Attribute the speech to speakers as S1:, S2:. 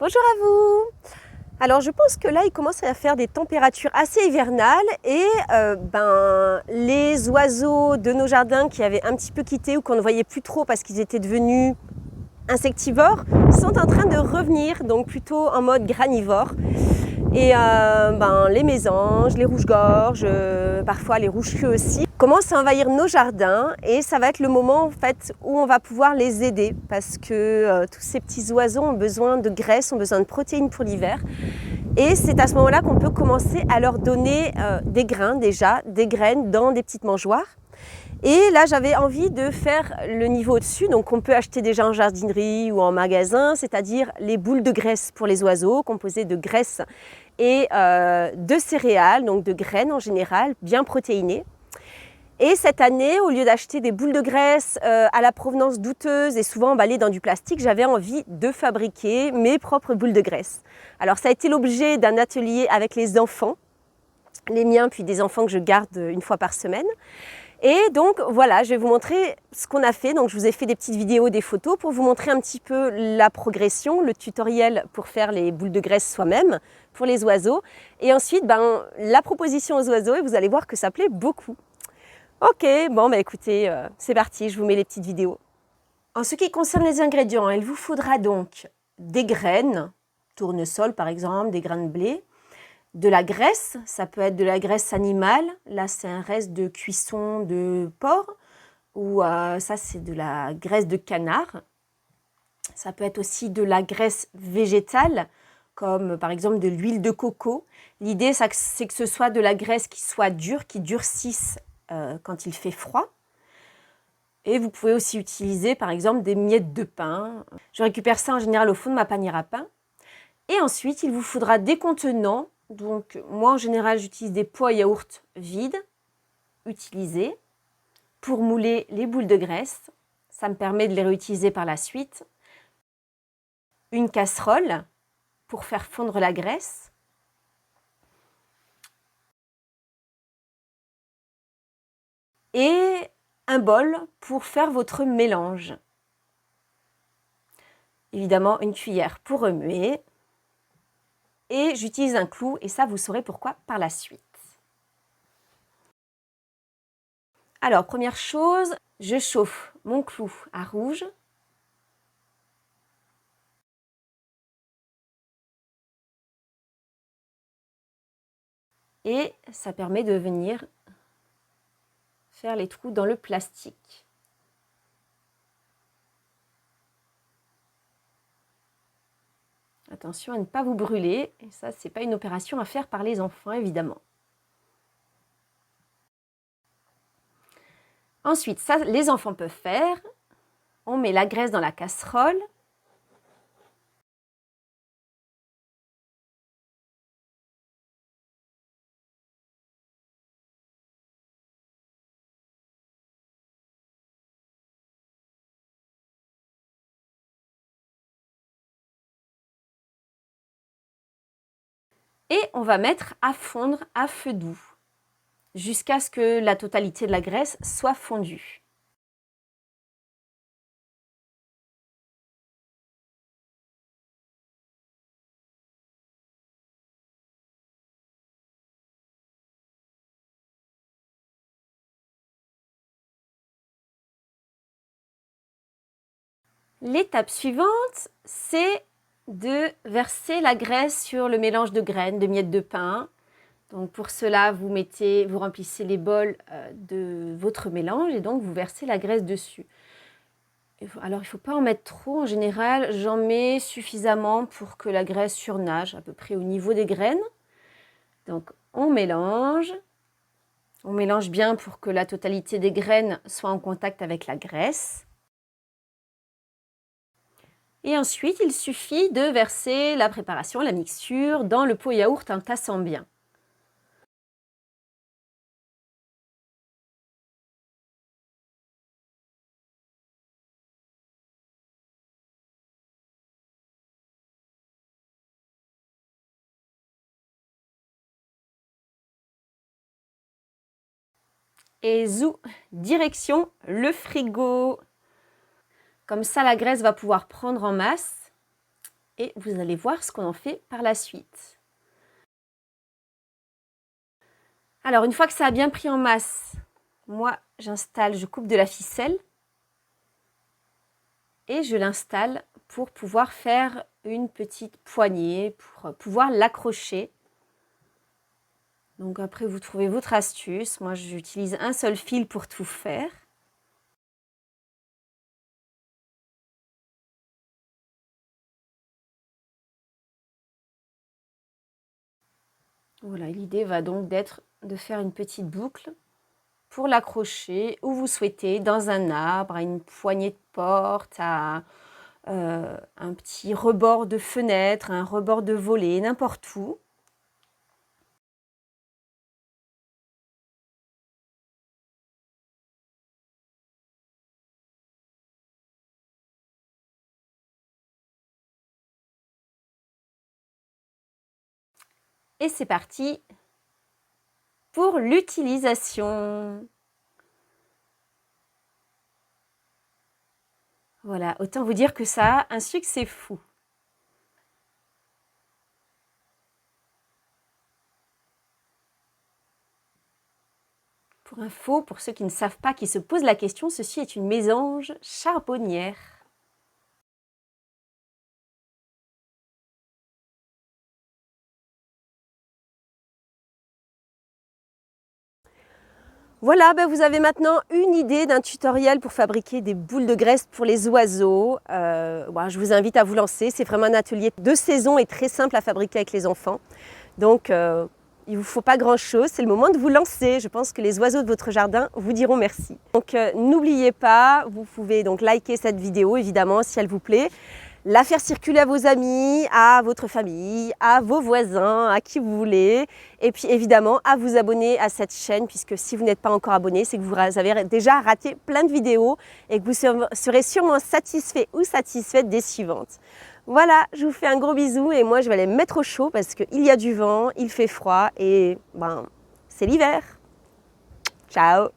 S1: Bonjour à vous. Alors je pense que là il commence à faire des températures assez hivernales et les oiseaux de nos jardins qui avaient un petit peu quitté ou qu'on ne voyait plus trop parce qu'ils étaient devenus insectivores sont en train de revenir, donc plutôt en mode granivore. Et les mésanges, les rouges-gorges, parfois les rouges-queues aussi, commencent à envahir nos jardins et ça va être le moment en fait où on va pouvoir les aider parce que tous ces petits oiseaux ont besoin de graisse, ont besoin de protéines pour l'hiver. Et c'est à ce moment-là qu'on peut commencer à leur donner des grains déjà, des graines dans des petites mangeoires. Et là, j'avais envie de faire le niveau au-dessus, donc on peut acheter déjà en jardinerie ou en magasin, c'est-à-dire les boules de graisse pour les oiseaux, composées de graisse et de céréales, donc de graines en général, bien protéinées. Et cette année, au lieu d'acheter des boules de graisse à la provenance douteuse et souvent emballées dans du plastique, j'avais envie de fabriquer mes propres boules de graisse. Alors ça a été l'objet d'un atelier avec les enfants, les miens, puis des enfants que je garde une fois par semaine. Et donc voilà, je vais vous montrer ce qu'on a fait. Donc je vous ai fait des petites vidéos, des photos pour vous montrer un petit peu la progression, le tutoriel pour faire les boules de graisse soi-même pour les oiseaux. Et ensuite, la proposition aux oiseaux et vous allez voir que ça plaît beaucoup. Ok, écoutez, c'est parti, je vous mets les petites vidéos. En ce qui concerne les ingrédients, il vous faudra donc des graines, tournesol par exemple, des grains de blé, de la graisse, ça peut être de la graisse animale, là c'est un reste de cuisson de porc, ou ça c'est de la graisse de canard. Ça peut être aussi de la graisse végétale, comme par exemple de l'huile de coco. L'idée c'est que ce soit de la graisse qui soit dure, qui durcisse quand il fait froid. Et vous pouvez aussi utiliser par exemple des miettes de pain. Je récupère ça en général au fond de ma panière à pain. Et ensuite, il vous faudra des contenants. Donc moi en général j'utilise des pots à yaourt vides, utilisés, pour mouler les boules de graisse. Ça me permet de les réutiliser par la suite. Une casserole pour faire fondre la graisse. Et un bol pour faire votre mélange. Évidemment, une cuillère pour remuer. Et j'utilise un clou et ça, vous saurez pourquoi par la suite. Alors, première chose, je chauffe mon clou à rouge. Et ça permet de venir faire les trous dans le plastique. Attention à ne pas vous brûler, et ça c'est pas une opération à faire par les enfants évidemment. Ensuite, ça les enfants peuvent faire. On met la graisse dans la casserole. Et on va mettre à fondre à feu doux, jusqu'à ce que la totalité de la graisse soit fondue. L'étape suivante, c'est de verser la graisse sur le mélange de graines, de miettes de pain. Donc pour cela, vous remplissez les bols de votre mélange et donc vous versez la graisse dessus. Alors il ne faut pas en mettre trop en général, j'en mets suffisamment pour que la graisse surnage à peu près au niveau des graines. Donc on mélange bien pour que la totalité des graines soit en contact avec la graisse. Et ensuite, il suffit de verser la préparation, la mixture, dans le pot yaourt en tassant bien. Et zou, direction le frigo. Comme ça, la graisse va pouvoir prendre en masse. et vous allez voir ce qu'on en fait par la suite. Alors, une fois que ça a bien pris en masse, moi, je coupe de la ficelle et je l'installe pour pouvoir faire une petite poignée, pour pouvoir l'accrocher. Donc après, vous trouvez votre astuce. Moi, j'utilise un seul fil pour tout faire. Voilà, l'idée va donc d'être de faire une petite boucle pour l'accrocher où vous souhaitez, dans un arbre, à une poignée de porte, à un petit rebord de fenêtre, un rebord de volet, n'importe où. Et c'est parti pour l'utilisation. Voilà, autant vous dire que ça a un succès fou. Pour info, pour ceux qui ne savent pas, qui se posent la question, ceci est une mésange charbonnière. Voilà, vous avez maintenant une idée d'un tutoriel pour fabriquer des boules de graisse pour les oiseaux. Je vous invite à vous lancer. C'est vraiment un atelier de saison et très simple à fabriquer avec les enfants. Donc, il ne vous faut pas grand-chose. C'est le moment de vous lancer. Je pense que les oiseaux de votre jardin vous diront merci. Donc, n'oubliez pas, vous pouvez donc liker cette vidéo, évidemment, si elle vous plaît. La faire circuler à vos amis, à votre famille, à vos voisins, à qui vous voulez. Et puis évidemment, à vous abonner à cette chaîne, puisque si vous n'êtes pas encore abonné, c'est que vous avez déjà raté plein de vidéos et que vous serez sûrement satisfait ou satisfaite des suivantes. Voilà, je vous fais un gros bisou et moi je vais aller me mettre au chaud parce qu'il y a du vent, il fait froid et c'est l'hiver. Ciao!